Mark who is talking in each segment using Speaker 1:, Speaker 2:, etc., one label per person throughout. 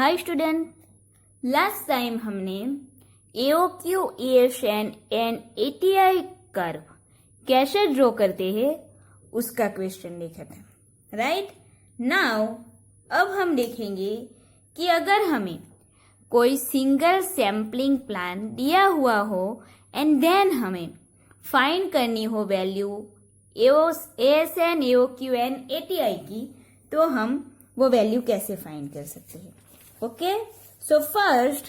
Speaker 1: Hi student, last time हमने AOQ, ASN and ATI curve कैसे draw करते हैं उसका क्वेश्चन देखा था, राइट। नाउ अब हम देखेंगे कि अगर हमें कोई सिंगल सैम्पलिंग प्लान दिया हुआ हो एंड देन हमें फाइंड करनी हो value ASN, AOQ and ATI की, तो हम वो वैल्यू कैसे फाइंड कर सकते हैं। Okay, so first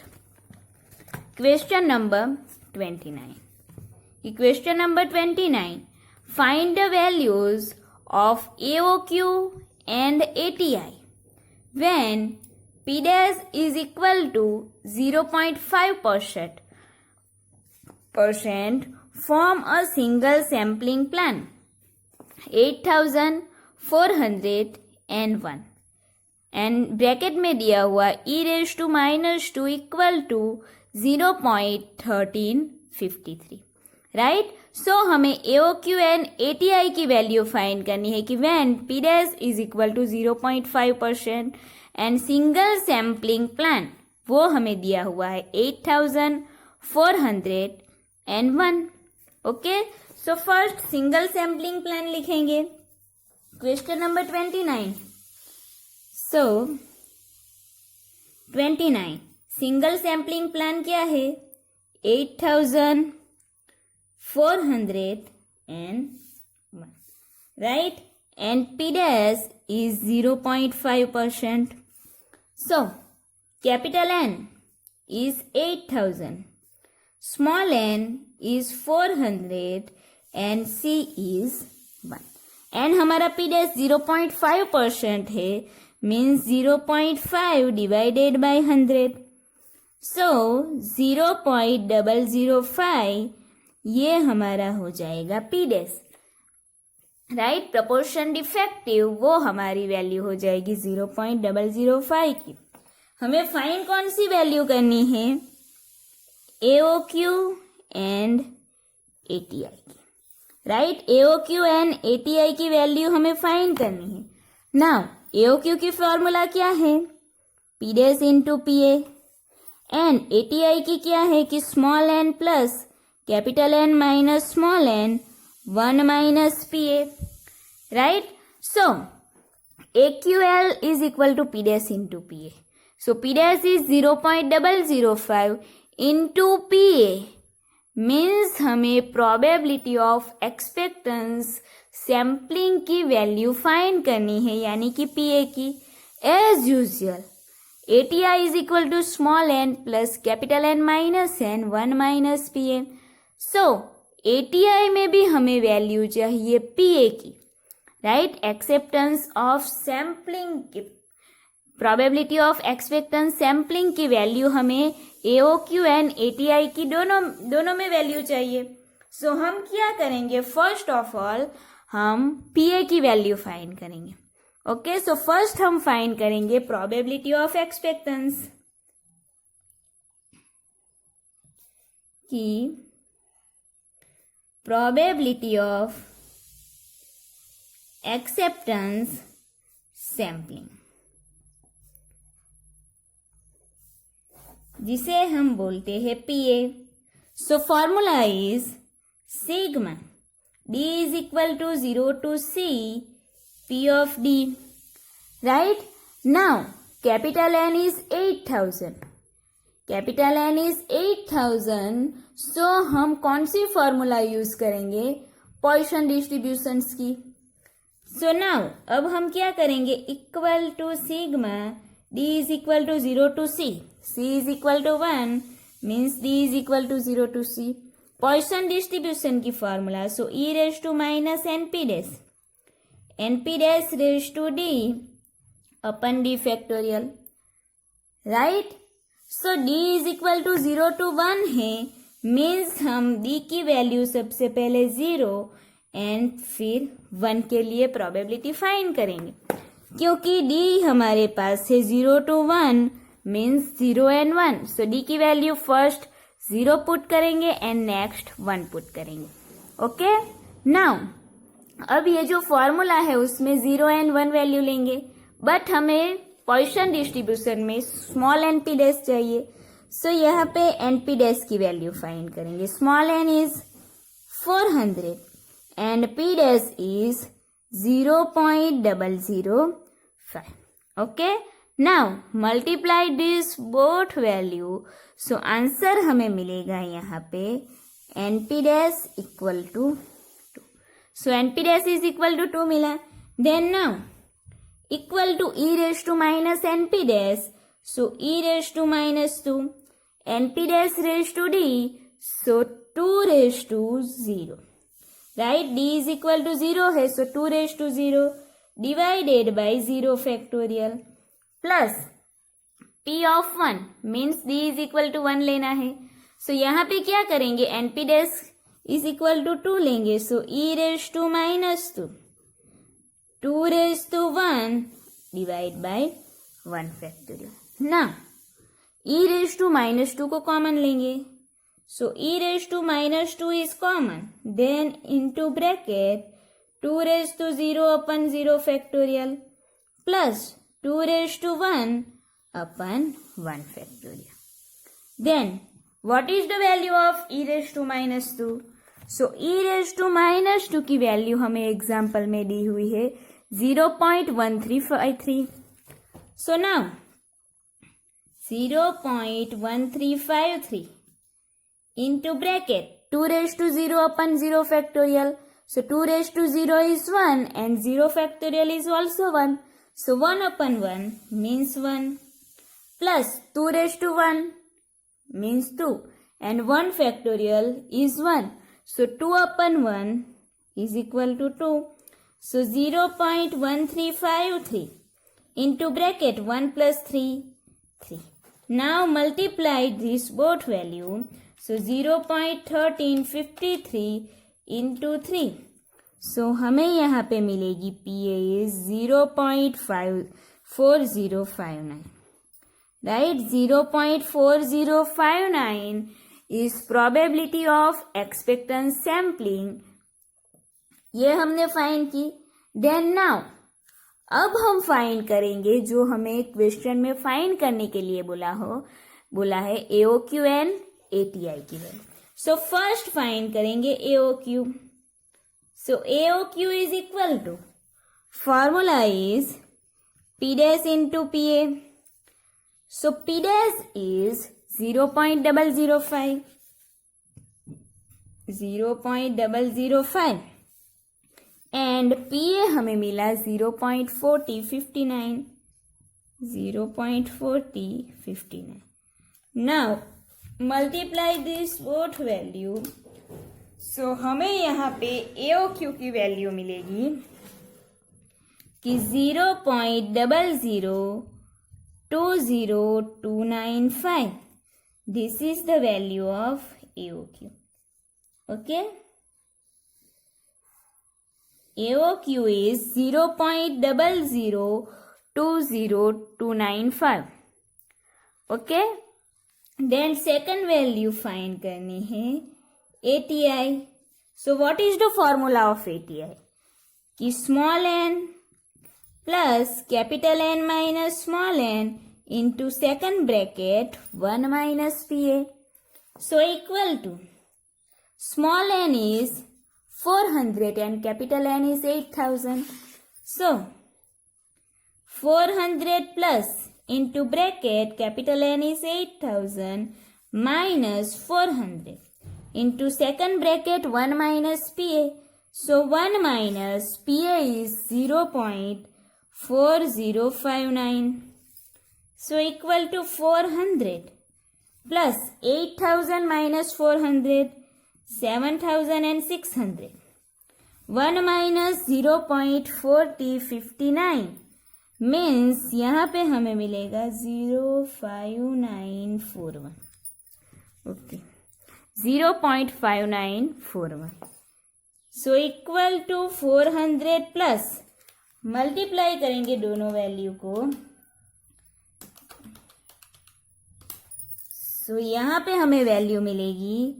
Speaker 1: question number 29. Question number 29. Find the values of AOQ and ATI when P dash is equal to 0.5% form a single sampling plan 8401 and bracket में दिया हुआ e⁻² equal to 0.1353, right. So हमें AOQ and ATI की value find करनी है कि when P dash is equal to 0.5% and single sampling plan वो हमें दिया हुआ है 8401. Okay, so first single sampling plan लिखेंगे, question number 29. So 29 single sampling plan क्या है 8401, right, and P dash is 0.5%. So capital N is 8000, small n is 400 and C is 1. And हमारा P dash 0.5% है, मीन्स 0.5 डिवाइडेड बाय 100. सो 0.005 ये हमारा हो जाएगा P dash, right. Proportion defective वो हमारी वैल्यू हो जाएगी 0.005 की. हमें फाइंड कौन सी वैल्यू करनी है AOQ एंड ATI की, राइट। AOQ एंड ATI की वैल्यू हमें फाइंड करनी है. नाउ AOQ की फॉर्मूला क्या है P dash into PA and ATI की क्या है कि small n plus capital N minus small n 1 minus PA, right. So AQL is equal to P dash into PA. So P dash is 0.005 into PA means हमें probability of expectance sampling की value find करनी है, यानी कि PA की. As usual ATI is equal to small n plus capital N minus n 1 minus PA. So ATI में भी हमें वैल्यू चाहिए PA की, राइट. एक्सेप्टेंस ऑफ सैम्पलिंग की प्रोबेबिलिटी ऑफ एक्सपेक्टेंस सैम्पलिंग की वैल्यू हमें AOQ एंड ATI की दोनों में वैल्यू चाहिए. सो हम क्या करेंगे, फर्स्ट ऑफ ऑल हम PA की वैल्यू फाइंड करेंगे. ओके, सो फर्स्ट हम फाइंड करेंगे प्रोबेबिलिटी ऑफ एक्सपेक्टेंस की प्रोबेबिलिटी ऑफ एक्सेप्टेंस सैम्पलिंग, जिसे हम बोलते हैं PA. So formula is sigma D is equal to 0 to C P of D, right. Now capital N is 8000, capital N is 8000. So हम कौन सी फॉर्मूला यूज करेंगे, Poisson distributions की. So now अब हम क्या करेंगे, equal to sigma D is equal to 0 to C, C is equal to 1 means D is equal to 0 to C. Poisson distribution की formula, so e⁻ NP dash NP dash raised to D upon D factorial, right. So D is equal to 0 to 1 है, means हम D की value सबसे पहले 0 and फिर 1 के लिए probability find करेंगे, क्योंकि D हमारे पास है 0 to 1 means 0 and 1. So D की वैल्यू फर्स्ट 0 पुट करेंगे एंड नेक्स्ट 1 पुट करेंगे. ओके, नाउ अब ये जो फॉर्मूला है उसमें 0 and 1 वैल्यू लेंगे, बट हमें पॉइसन डिस्ट्रीब्यूशन में स्मॉल एन पी डैश चाहिए. सो यहाँ पे एन पी डैश की वैल्यू फाइंड करेंगे. Small N is 400 and P dash is 0.005. Okay, now multiply this both value. So answer हमें मिलेगा यहाँ पे N P dash equal to 2. So N P dash is equal to 2 मिला. Then now equal to e raise to minus N P dash. So e raise to minus 2 N P dash raise to d. So 2 raise to 0. Right, d is equal to 0 है. So 2 raise to 0 divided by 0 factorial plus p of 1 means d is equal to 1 लेना है. So यहाँ पे क्या करेंगे, N P dash is equal to 2 लेंगे. So e raise to minus 2 2 raise to 1 divide by 1 factorial. ना e raise to minus 2 को common लेंगे. So e raise to minus 2 is common. Then into bracket 2 raise to 0 upon 0 factorial plus 2 raise to 1 upon 1 factorial. Then what is the value of e raised to minus 2? So e raised to minus 2 की value हमें example में दी हुई है 0.1353. So now 0.1353 into bracket 2 raised to 0 upon 0 factorial. So 2 raised to 0 is 1 and 0 factorial is also 1. So 1 upon 1 means 1 plus 2 raised to 1 means 2 and 1 factorial is 1. So 2 upon 1 is equal to 2. So 0.1353 into bracket 1 plus 3, 3. Now multiply this both value. So 0.1353 into 3. So हमें यहाँ पे मिलेगी PA is 0.4059. Right, 0.4059 is probability of expectant sampling. ये हमने find की. Then now अब हम find करेंगे जो हमें क्वेश्चन में फाइंड करने के लिए बोला है AOQ एंड ATI की वैल्यू. सो फर्स्ट फाइंड करेंगे AOQ. So AOQ is equal to formula is P dash into PA. So P dash is 0.005 and PA हमें मिला 0.4059. Now multiply this both value. So हमें यहाँ पे AOQ की value मिलेगी कि 0.00295. This is the value of AOQ. Okay, AOQ is 0.0020295. Okay, then second value find करनी है ATI. So what is the formula of ATI? कि small n plus capital N minus small n into second bracket 1 minus PA. So equal to small n is 400 and capital N is 8000. So 400 plus into bracket capital N is 8000 minus 400 into second bracket 1 minus PA. So 1 minus PA is 0.4059. So equal to 400 plus 8000 minus 400, 7600. 1 minus 0.4059 means यहाँ पे हमें मिलेगा 05941. Okay, 0.5941. So equal to 400 plus multiply करेंगे दोनों value को. सो यहाँ पे हमें वैल्यू मिलेगी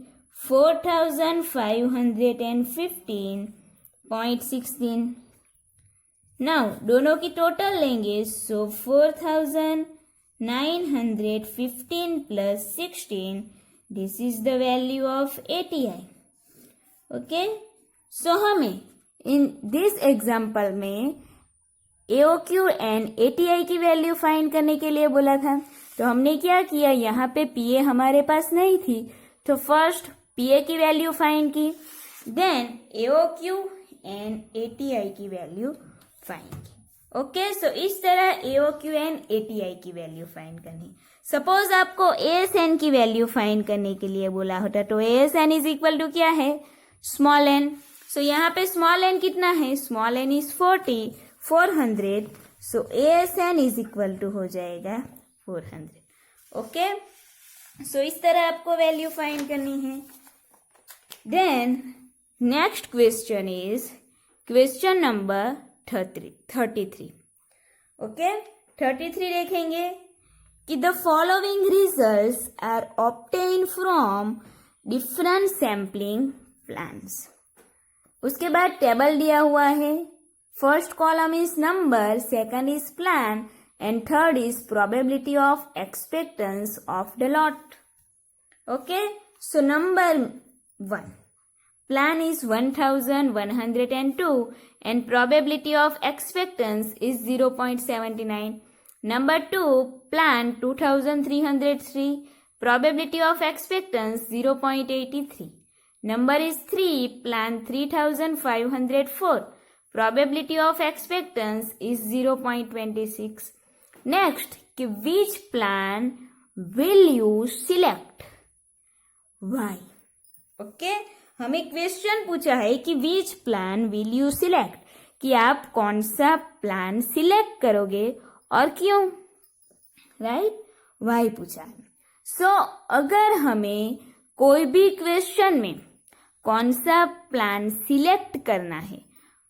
Speaker 1: 4515.16. नाउ दोनों की टोटल लेंगे, so 4915 plus 16, this is the value of ATI. Okay, so हमें इन दिस एग्जाम्पल में AOQ एंड ATI की वैल्यू फाइंड करने के लिए बोला था. तो हमने क्या किया, यहाँ पे PA हमारे पास नहीं थी, तो फर्स्ट PA की वैल्यू फाइंड की, देन AOQ एंड ATI की वैल्यू फाइंड की. ओके, सो इस तरह AOQ एंड ATI की वैल्यू फाइंड करनी. सपोज आपको ASN की वैल्यू फाइंड करने के लिए बोला होता, तो ASN इज इक्वल टू क्या है, स्मॉल n. सो यहाँ पे स्मॉल n कितना है, small n is 400. So ASN is equal to हो जाएगा 400. ओके, सो इस तरह आपको वैल्यू फाइंड करनी है. Then next question is question number 33. Okay, 33 देखेंगे कि the following results are obtain from different sampling plans. उसके बाद टेबल दिया हुआ है. First column is number, second is plan and third is probability of expectance of the lot. Okay, so number 1, plan is 1102 and probability of acceptance is 0.79. Number 2, plan 2303, probability of acceptance 0.83. Number is 3, plan 3504, probability of acceptance is 0.26. Next, which plan will you select? Why? Okay, हमें question पूछा है कि which plan will you select, कि आप कौन सा plan select करोगे और क्यों, राइट, वाई पूछा है. सो अगर हमें कोई भी क्वेश्चन में कौन सा प्लान सिलेक्ट करना है,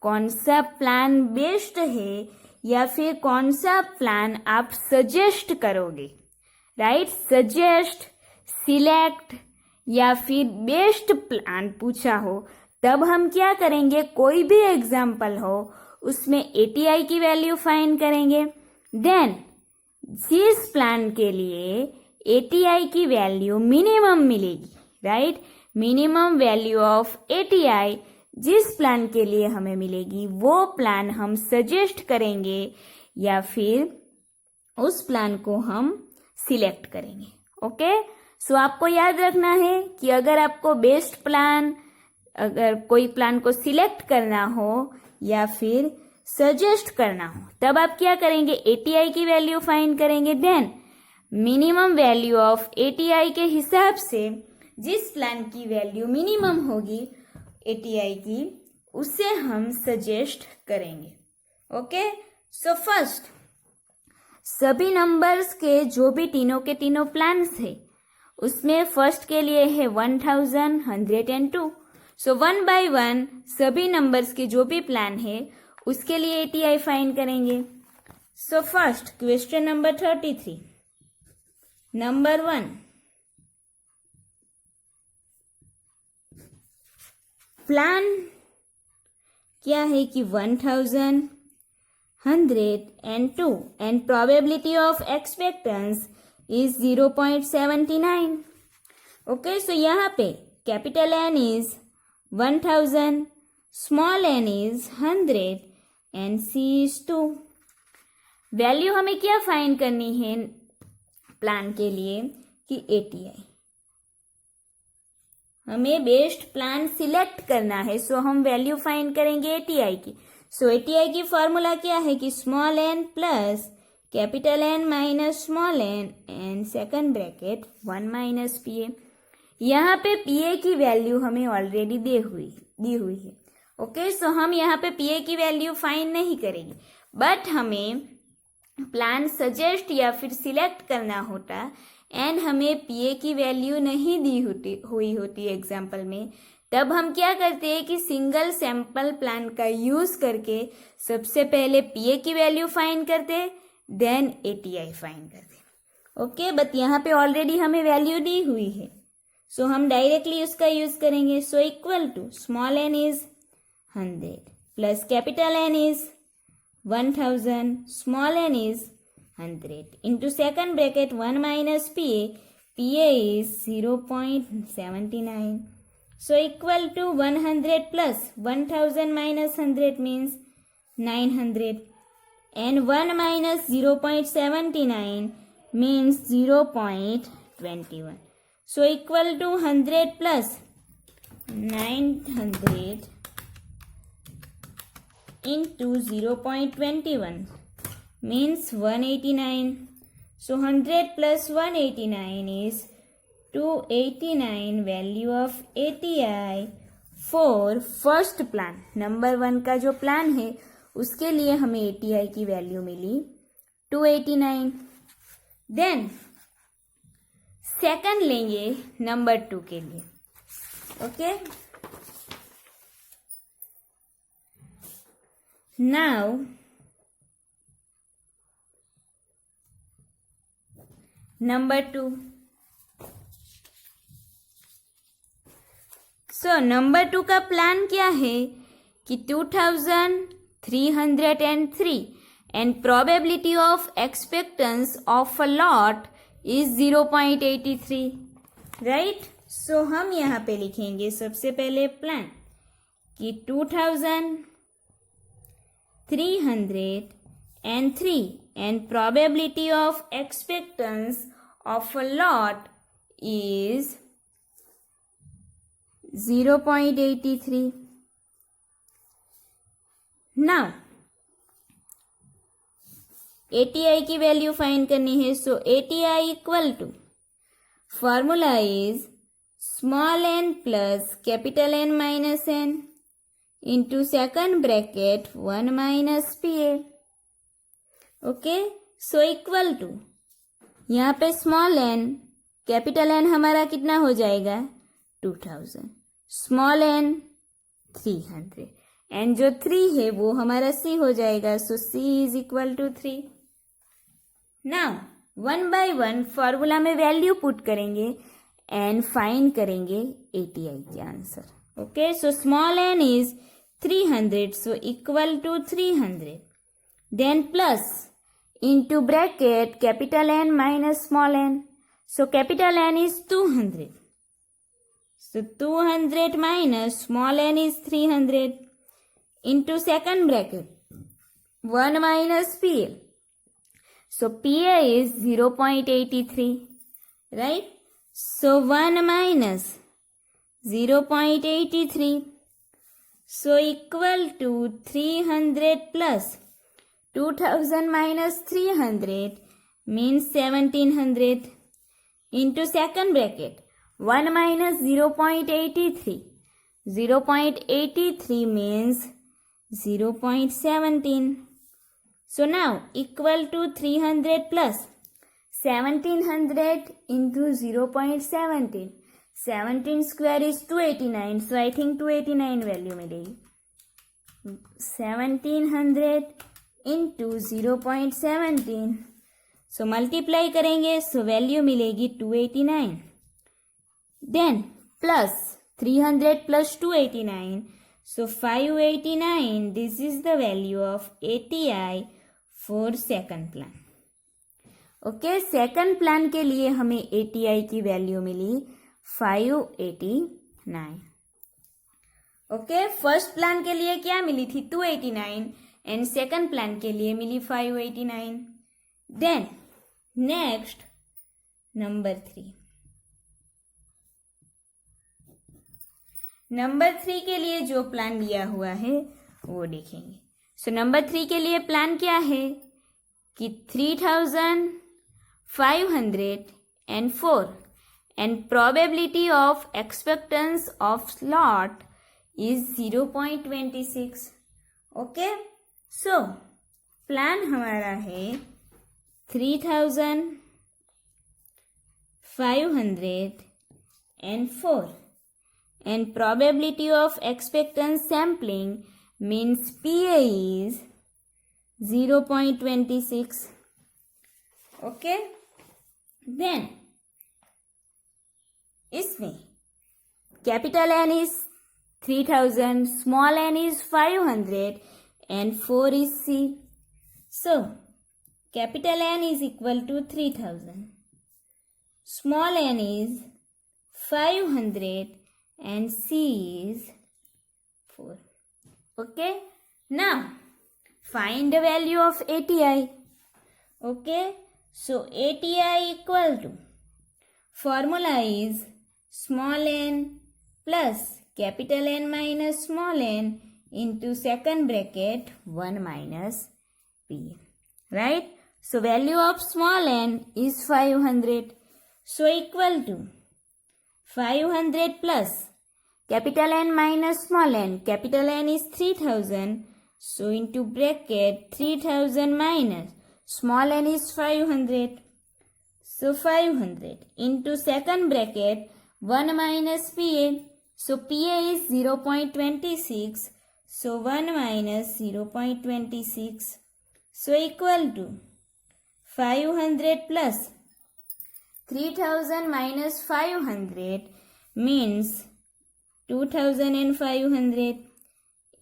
Speaker 1: कौन सा प्लान बेस्ट है, या फिर कौन सा प्लान आप सजेस्ट करोगे, राइट, सजेस्ट, सिलेक्ट या फिर बेस्ट प्लान पूछा हो, तब हम क्या करेंगे, कोई भी एग्जाम्पल हो उसमें ATI की वैल्यू फाइंड करेंगे. देन जिस प्लान के लिए ATI की वैल्यू मिनिमम मिलेगी, right, minimum value of ATI जिस प्लान के लिए हमें मिलेगी, वो प्लान हम सजेस्ट करेंगे या फिर उस प्लान को हम सिलेक्ट करेंगे. ओके, सो आपको याद रखना है कि अगर आपको बेस्ट प्लान, अगर कोई प्लान को सिलेक्ट करना हो या फिर सजेस्ट करना हो, तब आप क्या करेंगे, ATI की वैल्यू फाइंड करेंगे. Then minimum value of ATI के हिसाब से जिस प्लान की वैल्यू मिनिमम होगी ATI की, उसे हम सजेस्ट करेंगे. ओके, सो फर्स्ट सभी नंबर्स के जो भी तीनों के तीनों प्लान्स है, उसमें फर्स्ट के लिए है 1102. सो 1 by 1 सभी नंबर्स के जो भी प्लान है उसके लिए ATI फाइंड करेंगे. So first question number 33, number 1, plan क्या है कि 1102 and probability of expectance is 0.79. Okay, so यहाँ पे capital N is 1000, small n is 100 and C is 2. Value हमें क्या फाइंड करनी है प्लान के लिए कि ATI, हमें बेस्ट प्लान सिलेक्ट करना है. सो हम वैल्यू फाइंड करेंगे ATI की. सो ATI की फॉर्मूला क्या है कि small n plus capital N minus small n and second bracket 1 minus PA. यहाँ पे PA की वैल्यू हमें ऑलरेडी दी हुई है. ओके, सो हम यहाँ पे PA की वैल्यू फाइंड नहीं करेंगे, बट हमें प्लान सजेस्ट या फिर सिलेक्ट करना होता एंड हमें PA की वैल्यू नहीं हुई होती एग्जाम्पल में, तब हम क्या करते हैं कि सिंगल सैंपल प्लान का यूज करके सबसे पहले PA की वैल्यू फाइंड करते, देन ATI फाइंड करते. ओके, बट यहाँ पे ऑलरेडी हमें वैल्यू दी हुई है, सो हम डायरेक्टली उसका यूज करेंगे. So equal to small n is 100 plus capital N is 1000, small n is 100. Into second bracket 1 minus PA, PA is 0.79. So equal to 100 plus 1000 minus 100 means 900. And 1 minus 0.79 means 0.21. So equal to 100 plus 900 into 0.21 means 189. So 100 plus 189 is 289 value of ATI for first plan. Number 1 का जो plan है उसके लिए हमें ATI की value मिली 289. Then second लेंगे number 2 के लिए. Okay, now number 2. So number 2 का प्लान क्या है कि 2303 and probability of expectance of a lot is 0.83. Right. So हम यहाँ पे लिखेंगे सबसे पहले प्लान कि 2303 and probability of expectance of a lot is 0.83. Now ATI की वैल्यू फाइंड करनी है. So ATI equal to formula is small n plus capital N minus n into second bracket 1 minus PA. Okay, so equal to यहाँ पे small n capital N हमारा कितना हो जाएगा 2000, small n 300 and जो 3 है वो हमारा C हो जाएगा. So C is equal to 3. Now 1 by 1 formula में वैल्यू पुट करेंगे एंड फाइंड करेंगे ATI के answer. Okay, so small n is 300, so equal to 300. Then plus into bracket capital N minus small n. So capital N is 200. So 200 minus small n is 300 into second bracket 1 minus PA. So PA is 0.83, right? So 1 minus 0.83. So equal to 300 plus 2000 minus 300 means 1700 into second bracket 1 minus 0.83. 0.83 means 0.17. So now equal to 300 plus 1700 into 0.17. 17 square is 289. So I think 289 value मिलेगी. 1700 into 0.17. So multiply करेंगे. So value मिलेगी 289. Then plus 300 plus 289. So 589. This is the value of ATI for second plan. Okay, second plan के लिए हमें ATI की value मिली 589. Okay, first plan के लिए क्या मिली थी 289 एंड सेकंड प्लान के लिए मिली 589. Then next number 3. नंबर 3 के लिए जो प्लान दिया हुआ है वो देखेंगे. सो नंबर 3 के लिए प्लान क्या है कि 3504 and probability of expectance of slot is 0.26. Okay, so plan हमारा है 3504 and probability of expectance sampling means PA is 0.26. Okay, then इसमें capital N is 3000, small n is 500 and 4 is C. So capital N is equal to 3000, small n is 500 and C is 4. Okay, now find the value of ATI. Okay, so ATI equal to, formula is small n plus capital N minus small n into second bracket 1 minus P. Right? So value of small n is 500. So equal to 500 plus capital N minus small n. Capital N is 3000. So into bracket 3000 minus small n is 500. So 500 into second bracket 1 minus PA. So PA is 0.26. So 1 minus 0.26. So equal to 500 plus 3000 minus 500 means 2500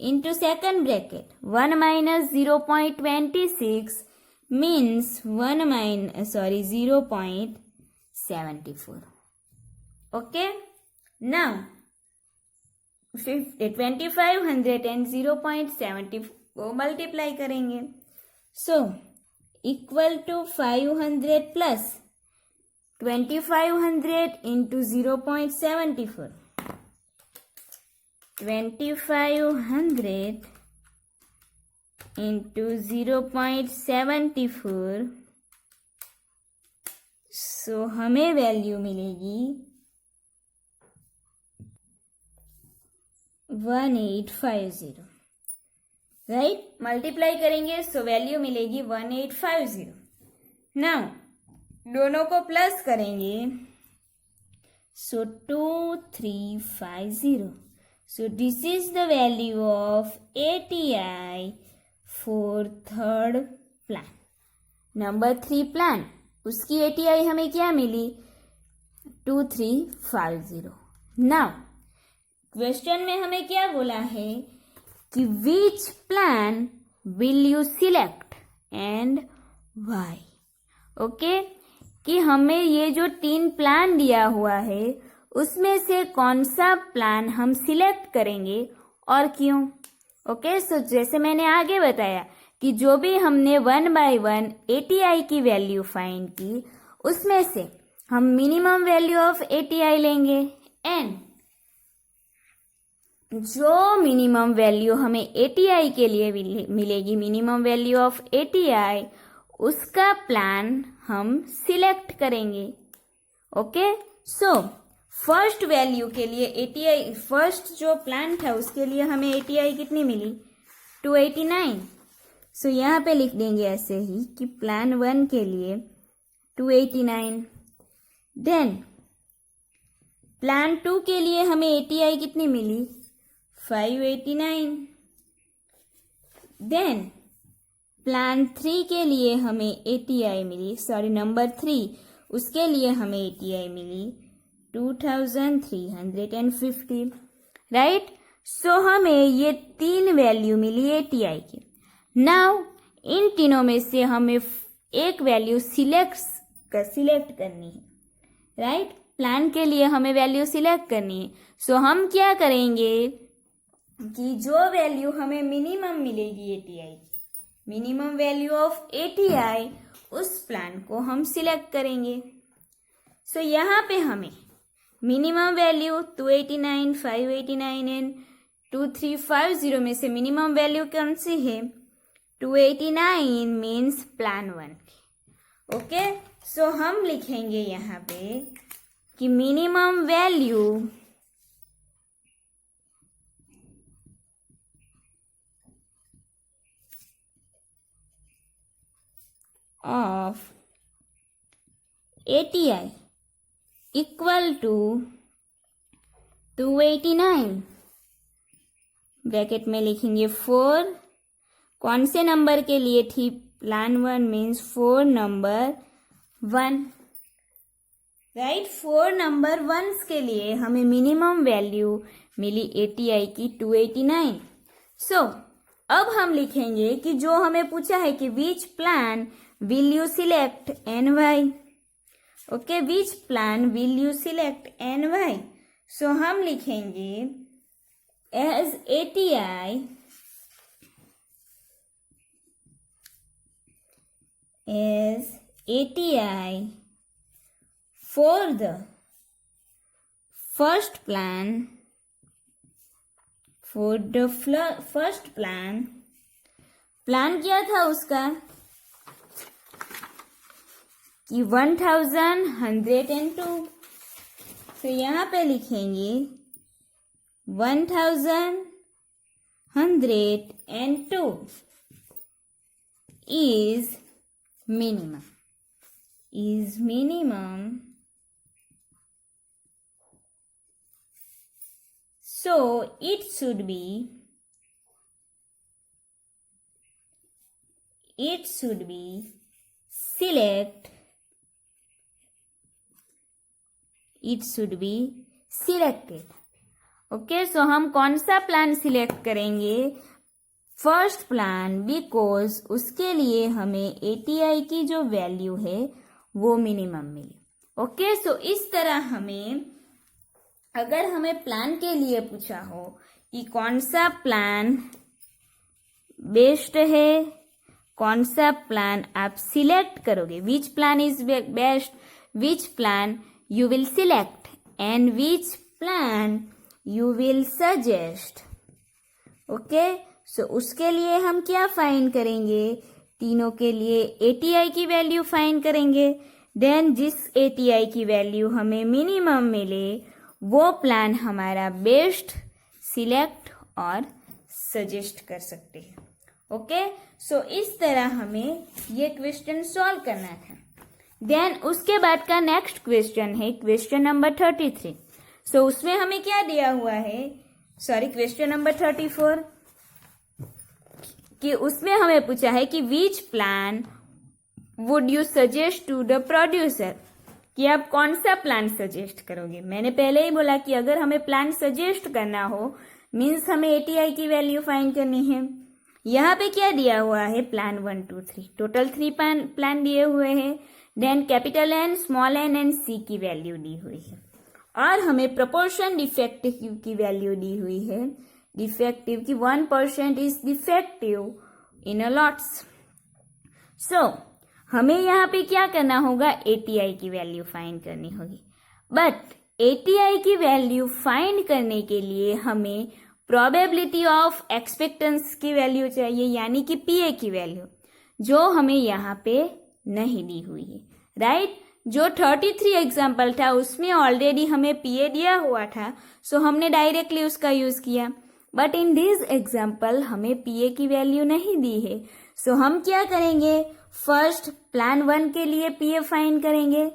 Speaker 1: into second bracket 1 minus 0.26 means 0.74. Okay, now 2500 and 0.74 multiply करेंगे. So equal to 500 plus 2500 into 0.74. 2500 into 0.74. So हमें value मिलेगी 1850. Right, multiply करेंगे so value मिलेगी 1850. Now दोनों को plus करेंगे सो 2350. So this is the value of ATI for third plan. Number 3 plan, उसकी ATI हमें क्या मिली 2350. नाउ क्वेश्चन में हमें क्या बोला है कि which plan will you select and why. Okay, कि हमें ये जो 3 प्लान दिया हुआ है उसमें से कौन सा प्लान हम सिलेक्ट करेंगे और क्यों. ओके, सो जैसे मैंने आगे बताया कि जो भी हमने 1 by 1 ATI की वैल्यू फाइंड की उसमें से हम मिनिमम वैल्यू ऑफ ATI लेंगे एंड जो मिनिमम वैल्यू हमें ATI के लिए मिलेगी, मिनिमम वैल्यू ऑफ ATI, उसका प्लान हम सिलेक्ट करेंगे. ओके, सो फर्स्ट वैल्यू के लिए ATI, फर्स्ट जो प्लान था उसके लिए हमें ATI कितनी मिली 289. सो यहाँ पे लिख देंगे ऐसे ही कि प्लान 1 के लिए 289. देन प्लान 2 के लिए हमें ATI कितनी मिली 589. देन प्लान 3 के लिए हमें ATI मिली, नंबर 3, उसके लिए हमें ATI मिली 2350. राइट, सो हमें ये 3 वैल्यू मिली ATI की. नाउ इन तीनों में से हमें एक वैल्यू सिलेक्ट करनी है. राइट, प्लान के लिए हमें वैल्यू सिलेक्ट करनी है. सो हम क्या करेंगे कि जो वैल्यू हमें मिनिमम मिलेगी ATI, minimum value of ATI, उस प्लान को हम सिलेक्ट करेंगे. सो यहाँ पे हमें मिनिमम वैल्यू 289, 589 एंड 2350 में से मिनिमम वैल्यू कौन सी है 289 मीन्स प्लान 1. ओके, सो हम लिखेंगे यहाँ पे कि minimum value of ATI equal to 289. Bracket में लिखेंगे 4. कौन से नंबर के लिए थी plan 1 means 4 number 1. Right, 4 number 1 के लिए हमें मिनिमम वैल्यू मिली ATI की 289. सो अब हम लिखेंगे कि जो हमें पूछा है कि which plan will you select and why. Okay, which plan will you select and why. So हम लिखेंगे as ATI for the first plan, plan क्या था उसका कि 1102. तो यहाँ पे लिखेंगे 1102 is minimum. So it should be selected. Okay, so हम कौन सा प्लान सिलेक्ट करेंगे? फर्स्ट प्लान, बिकॉज उसके लिए हमें ATI की जो वैल्यू है वो मिनिमम मिली. ओके, सो इस तरह हमें, अगर हमें प्लान के लिए पूछा हो कि कौन सा प्लान बेस्ट है, कौन सा प्लान आप सिलेक्ट करोगे, which plan is best, which plan you will select and which plan you will suggest. Okay, so उसके लिए हम क्या फाइंड करेंगे? तीनों के लिए ATI की वैल्यू फाइंड करेंगे. देन जिस ATI की वैल्यू हमें मिनिमम मिले वो प्लान हमारा बेस्ट सिलेक्ट और सजेस्ट कर सकते हैं. ओके, सो इस तरह हमें ये क्वेश्चन सॉल्व करना था. देन उसके बाद का नेक्स्ट क्वेश्चन है क्वेश्चन नंबर 33. सो उसमें हमें क्या दिया हुआ है, क्वेश्चन नंबर 34, कि उसमें हमें पूछा है कि which plan would you suggest to the producer, कि आप कौन सा प्लान सजेस्ट करोगे. मैंने पहले ही बोला कि अगर हमें प्लान सजेस्ट करना हो मीन्स हमें ATI की वैल्यू फाइंड करनी है. यहाँ पे क्या दिया हुआ है, प्लान 1 2 3, टोटल 3 प्लान दिए हुए हैं. Then capital N, small n and C की वैल्यू दी हुई है और हमें प्रोपोर्शन डिफेक्टिव की वैल्यू दी हुई है. डिफेक्टिव की 1% is defective in a lots. So हमें यहाँ पे क्या करना होगा, ATI की वैल्यू फाइंड करनी होगी. बट ATI की वैल्यू फाइंड करने के लिए हमें प्रोबेबिलिटी ऑफ एक्सपेक्टेंस की वैल्यू चाहिए, यानी कि PA की वैल्यू, जो हमें यहाँ पे नहीं दी हुई है. राइट, जो 33 एग्जाम्पल था उसमें ऑलरेडी हमें PA दिया हुआ था, सो हमने डायरेक्टली उसका यूज किया. बट इन दिस एग्जाम्पल हमें PA की वैल्यू नहीं दी है. सो हम क्या करेंगे, फर्स्ट प्लान 1 के लिए PA फाइंड करेंगे,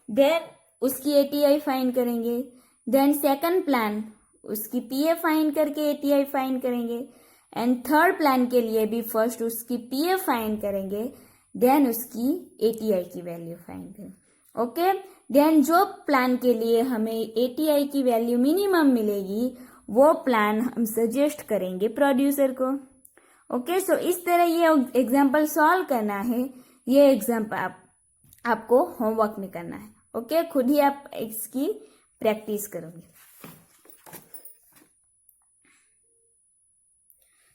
Speaker 1: देन उसकी ATI फाइंड करेंगे. देन सेकंड प्लान उसकी PA फाइंड करके ATI फाइंड करेंगे. एंड थर्ड प्लान के लिए भी फर्स्ट उसकी PA फाइंड करेंगे, देन उसकी ATI की वैल्यू फाइंड करेंगे. ओके, देन जो प्लान के लिए हमें ATI की वैल्यू मिनिमम मिलेगी वो प्लान हम सजेस्ट करेंगे प्रोड्यूसर को. ओके, सो इस तरह ये एग्जाम्पल सॉल्व करना है. ये एग्जाम्पल आपको होमवर्क में करना है. ओके, खुद ही आप इसकी प्रैक्टिस करोगे.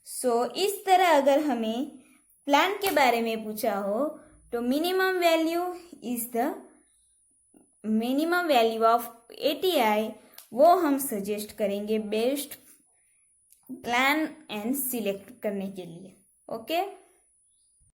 Speaker 1: सो इस तरह अगर हमें प्लान के बारे में पूछा हो तो मिनिमम वैल्यू ऑफ ATI वो हम सजेस्ट करेंगे बेस्ट प्लान एंड सिलेक्ट करने के लिए. ओके.